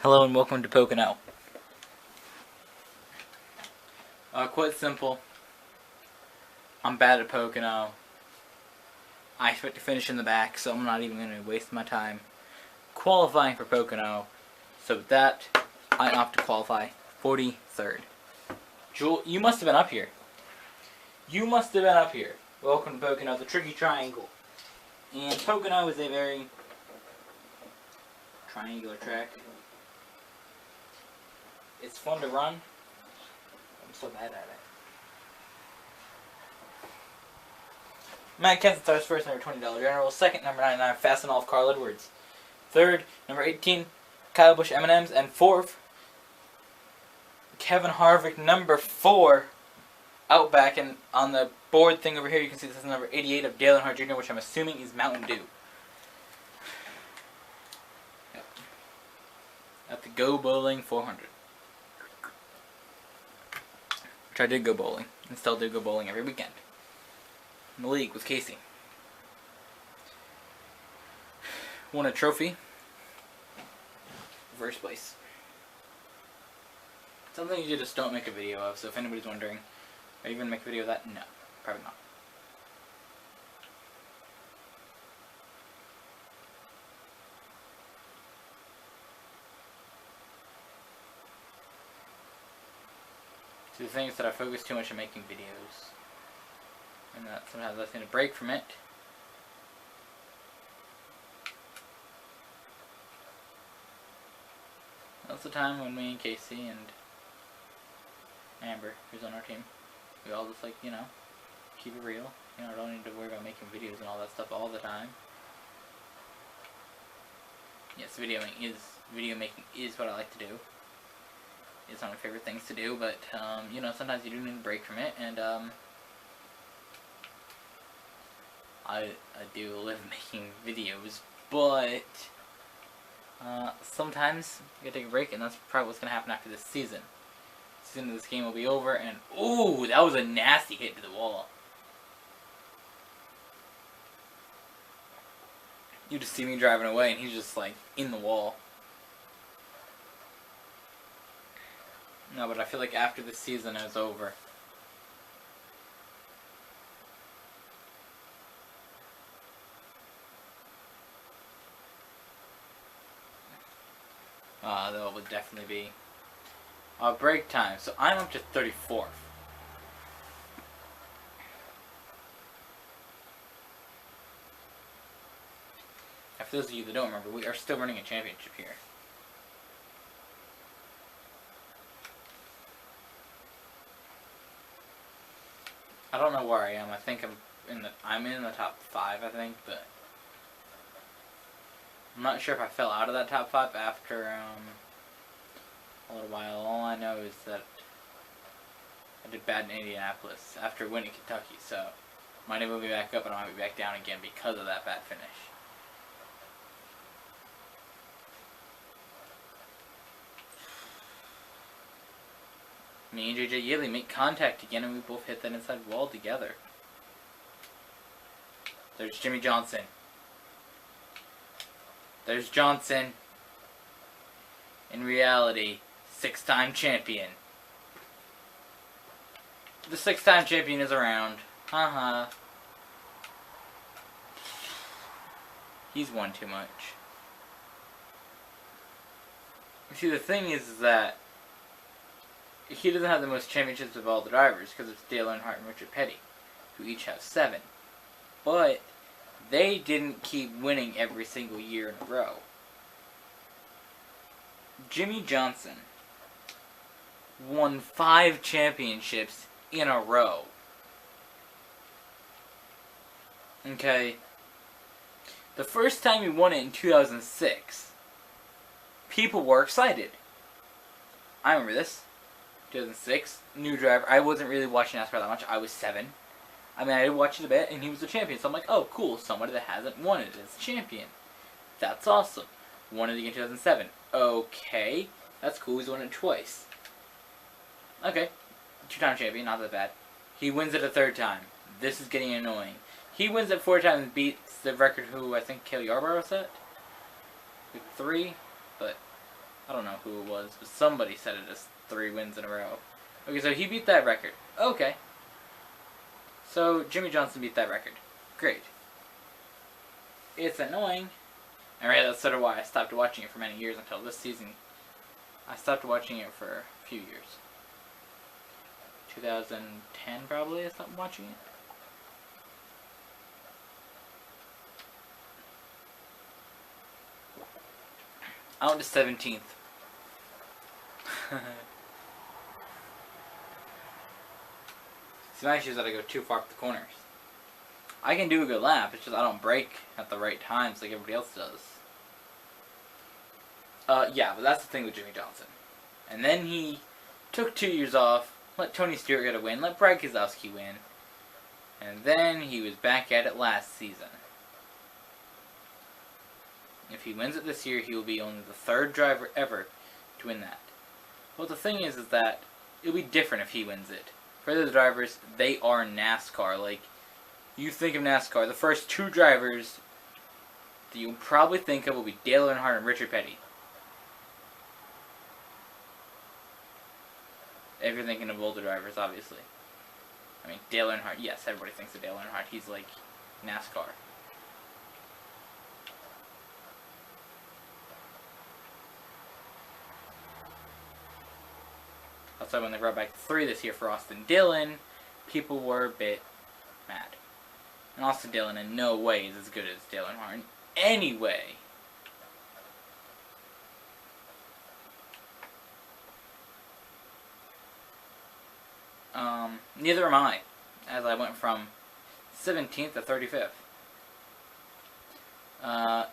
Hello and welcome to Pocono. Quite simple. I'm bad at Pocono. I expect to finish in the back, so I'm not even going to waste my time qualifying for Pocono. So with that, I opt to qualify 43rd. Jewel, you must have been up here. Welcome to Pocono, the Tricky Triangle. And Pocono is a very triangular track. It's fun to run. I'm so bad at it. Matt Kenseth starts first, number $20 General. Second, number 99, Fast and Off, Carl Edwards. Third, number 18, Kyle Busch M&M's. And fourth, Kevin Harvick, number 4, Outback. And on the board thing over here, you can see this is number 88 of Dale Earnhardt Jr., which I'm assuming is Mountain Dew. Yep. At the Go Bowling 400. Which I did go bowling, and still do go bowling every weekend. In the league with Casey. Won a trophy. First place. Something you just don't make a video of, so if anybody's wondering, are you going to make a video of that? No, probably not. So the thing is that I focus too much on making videos, and that sometimes I need to break from it. That's the time when me and Casey and Amber, who's on our team, we all just keep it real. I don't need to worry about making videos and all that stuff all the time. Yes, video making is what I like to do. It's one of my favorite things to do, but sometimes you do need a break from it, and I do live making videos, but sometimes you gotta take a break, and that's probably what's gonna happen after this season. The season of this game will be over, and ooh, that was a nasty hit to the wall. You just see me driving away, and he's just in the wall. No, but I feel like after the season is over, there will definitely be a break time. So I'm up to 34th. For those of you that don't remember, we are still running a championship here. I don't know where I am. I think I'm in the top 5, I think, but I'm not sure if I fell out of that top 5 after a little while. All I know is that I did bad in Indianapolis after winning Kentucky, so might move me back up, and I might be back down again because of that bad finish. Me and JJ Yeley make contact again, and we both hit that inside wall together. There's Jimmy Johnson. There's Johnson. In reality, 6-time champion. The 6-time champion is around. Haha. He's won too much. See, the thing is that he doesn't have the most championships of all the drivers, because it's Dale Earnhardt and Richard Petty, who each have 7. But they didn't keep winning every single year in a row. Jimmy Johnson won 5 championships in a row. Okay. The first time he won it in 2006, people were excited. I remember this. 2006, new driver. I wasn't really watching NASCAR that much. I was 7. I mean, I did watch it a bit, and he was the champion. So I'm like, oh, cool. Somebody that hasn't won it is champion. That's awesome. Won it again in 2007. Okay. That's cool. He's won it twice. Okay. 2-time champion. Not that bad. He wins it a 3rd time. This is getting annoying. He wins it 4 times and beats the record who I think Cale Yarborough set. With 3. But I don't know who it was, but somebody said it as 3 wins in a row. Okay, so he beat that record. Okay. So Jimmy Johnson beat that record. Great. It's annoying. And right, that's sort of why I stopped watching it for many years until this season. I stopped watching it for a few years. 2010 probably I stopped watching it. I went to 17th. See, my issue is that I go too far up the corners. I can do a good lap, it's just I don't brake at the right times like everybody else does. Yeah, but that's the thing with Jimmy Johnson. And then he took 2 years off, let Tony Stewart get a win, let Brad Keselowski win, and then he was back at it last season. If he wins it this year, he will be only the 3rd driver ever to win that. Well, the thing is that it'll be different if he wins it. For the drivers, they are NASCAR. Like, you think of NASCAR, the first 2 drivers that you'll probably think of will be Dale Earnhardt and Richard Petty. If you're thinking of older drivers, obviously. I mean, Dale Earnhardt, yes, everybody thinks of Dale Earnhardt. He's like NASCAR. That's why when they brought back 3 this year for Austin Dillon, people were a bit mad. And Austin Dillon in no way is as good as Dale Earnhardt in any way. Neither am I, as I went from 17th to 35th.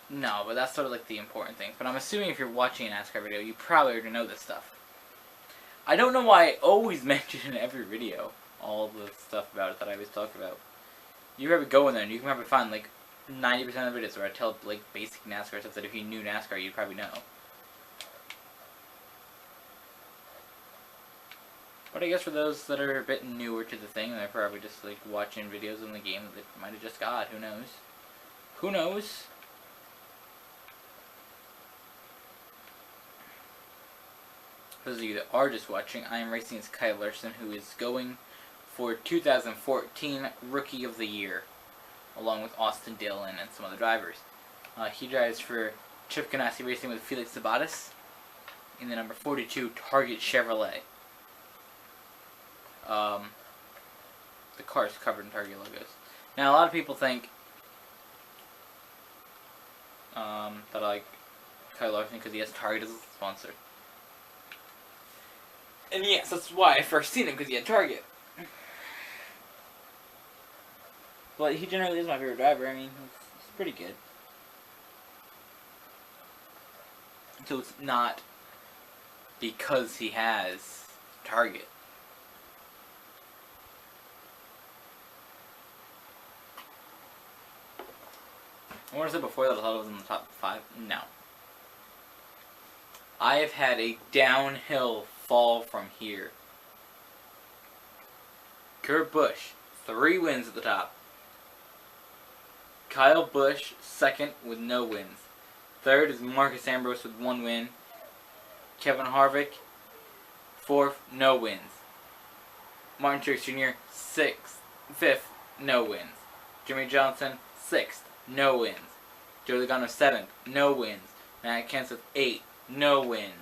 No, but that's sort of like the important things. But I'm assuming if you're watching a NASCAR video, you probably already know this stuff. I don't know why I always mention in every video all the stuff about it that I always talk about. You probably go in there and you can probably find like 90% of the videos where I tell like basic NASCAR stuff that if you knew NASCAR you'd probably know. But I guess for those that are a bit newer to the thing, they're probably just like watching videos in the game that they might have just got. Who knows? Who knows? For those of you that are just watching, I am racing as Kyle Larson, who is going for 2014 Rookie of the Year, along with Austin Dillon and some other drivers. He drives for Chip Ganassi Racing with Felix Sabates in the number 42 Target Chevrolet. The car is covered in Target logos. Now, a lot of people think that I like Kyle Larson because he has Target as a sponsor. And yes, that's why I first seen him, because he had Target. But he generally is my favorite driver. I mean, he's pretty good. So it's not because he has Target. I want to say before that I thought it was in the top 5. No. I have had a downhill fall from here. Kurt Busch, 3 wins at the top. Kyle Busch, 2nd with no wins. 3rd is Marcus Ambrose with 1 win. Kevin Harvick, 4th, no wins. Martin Truex Jr., 6th, 5th, no wins. Jimmy Johnson, 6th, no wins. Joe Logano, 7th, no wins. Matt Kenseth, 8th, no wins.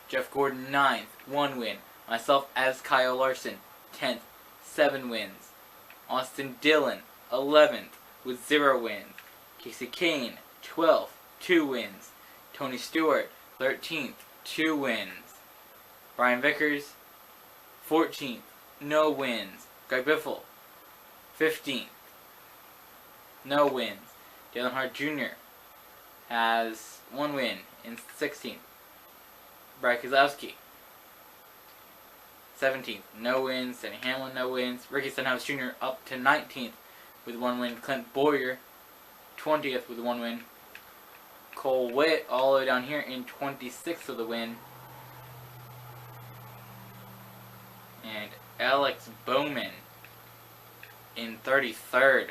Jeff Gordon, 9th, 1 win. Myself as Kyle Larson, 10th, 7 wins. Austin Dillon, 11th, with 0 wins. Casey Kane, 12th, 2 wins. Tony Stewart, 13th, 2 wins. Brian Vickers, 14th, no wins. Greg Biffle, 15th, no wins. Dale Earnhardt Jr. has 1 win in 16th. Brad Keselowski, 17th, no wins. Denny Hamlin, no wins. Ricky Stenhouse Jr. up to 19th with 1 win. Clint Bowyer, 20th with 1 win. Cole Witt all the way down here in 26th with a win. And Alex Bowman in 33rd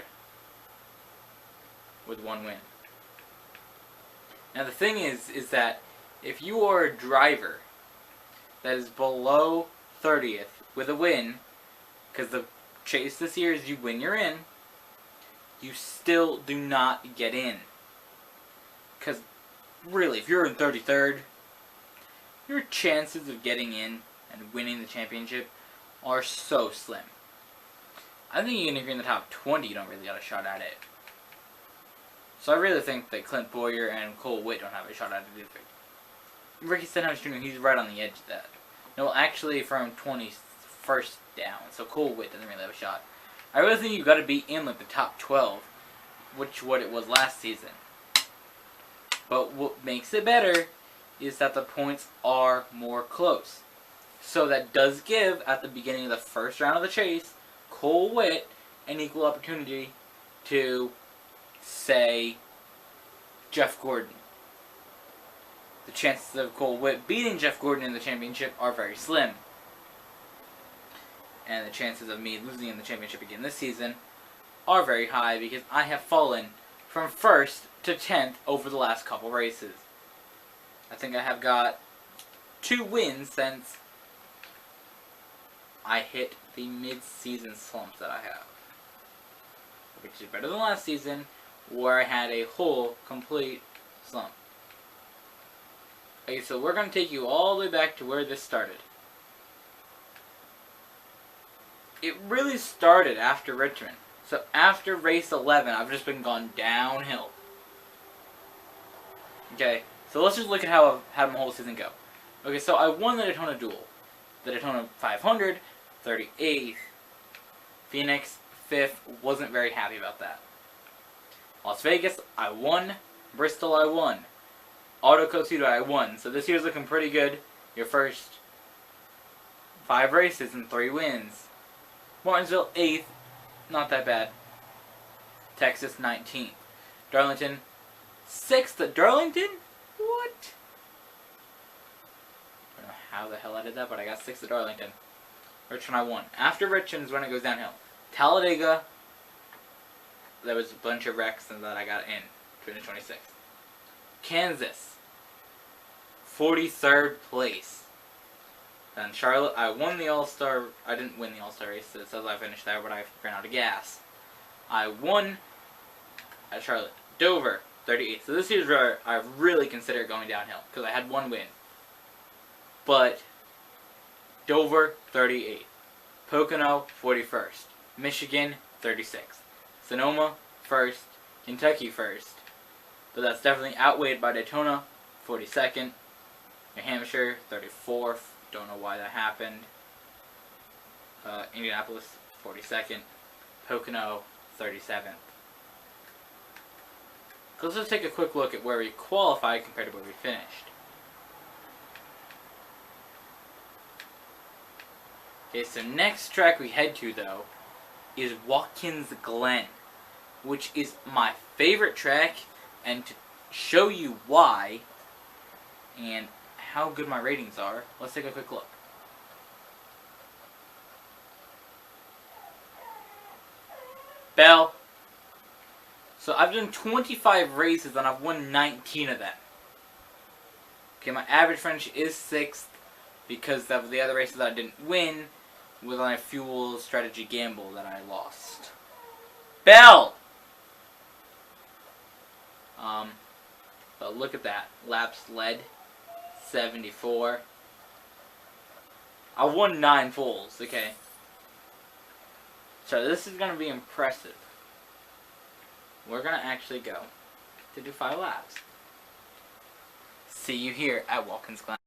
with 1 win. Now the thing is that if you are a driver that is below 30th with a win, because the chase this year is you win, you're in, you still do not get in. Because really, if you're in 33rd, your chances of getting in and winning the championship are so slim. I think even if you're in the top 20, you don't really got a shot at it. So I really think that Clint Boyer and Cole Witt don't have a shot at it either. Ricky Stenhouse Jr., he's right on the edge of that. No, actually from 21st down, so Cole Witt doesn't really have a shot. I really think you've got to be in like the top 12, which what it was last season. But what makes it better is that the points are more close. So that does give, at the beginning of the first round of the chase, Cole Witt an equal opportunity to, say, Jeff Gordon. The chances of Cole Witt beating Jeff Gordon in the championship are very slim. And the chances of me losing in the championship again this season are very high because I have fallen from 1st to 10th over the last couple races. I think I have got 2 wins since I hit the mid-season slump that I have. Which is better than last season, where I had a whole, complete slump. Okay, so we're going to take you all the way back to where this started. It really started after Richmond. So after race 11, I've just been gone downhill. Okay, so let's just look at how my whole season go. Okay, so I won the Daytona Duel. The Daytona 500, 38th. Phoenix, 5th. Wasn't very happy about that. Las Vegas, I won. Bristol, I won. Auto Cocito, I won. So this year's looking pretty good. Your first 5 races and 3 wins. Martinsville, 8th. Not that bad. Texas, 19th. Darlington, 6th at Darlington? What? I don't know how the hell I did that, but I got 6th at Darlington. Richmond, I won. After Richmond is when it goes downhill. Talladega, there was a bunch of wrecks and that I got in. Finish 26th. Kansas, 43rd place. Then Charlotte, I won the All-Star. I didn't win the All-Star race. So it says I finished there, but I ran out of gas. I won at Charlotte. Dover, 38th. So this year's where I really consider going downhill because I had 1 win. But Dover, 38th. Pocono, 41st. Michigan, 36th. Sonoma, 1st. Kentucky, 1st. But that's definitely outweighed by Daytona, 42nd. New Hampshire, 34th. Don't know why that happened. Indianapolis, 42nd. Pocono, 37th. Let's just take a quick look at where we qualified compared to where we finished. Okay, so next track we head to, though, is Watkins Glen, which is my favorite track, and to show you why and how good my ratings are, let's take a quick look. Bell. So I've done 25 races and I've won 19 of them. Okay, my average finish is 6th because of the other races that I didn't win with my fuel strategy gamble that I lost. Bell! But look at that. Laps led, 74. I won 9 fulls, okay. So this is going to be impressive. We're going to actually go to do 5 laps. See you here at Watkins Glen.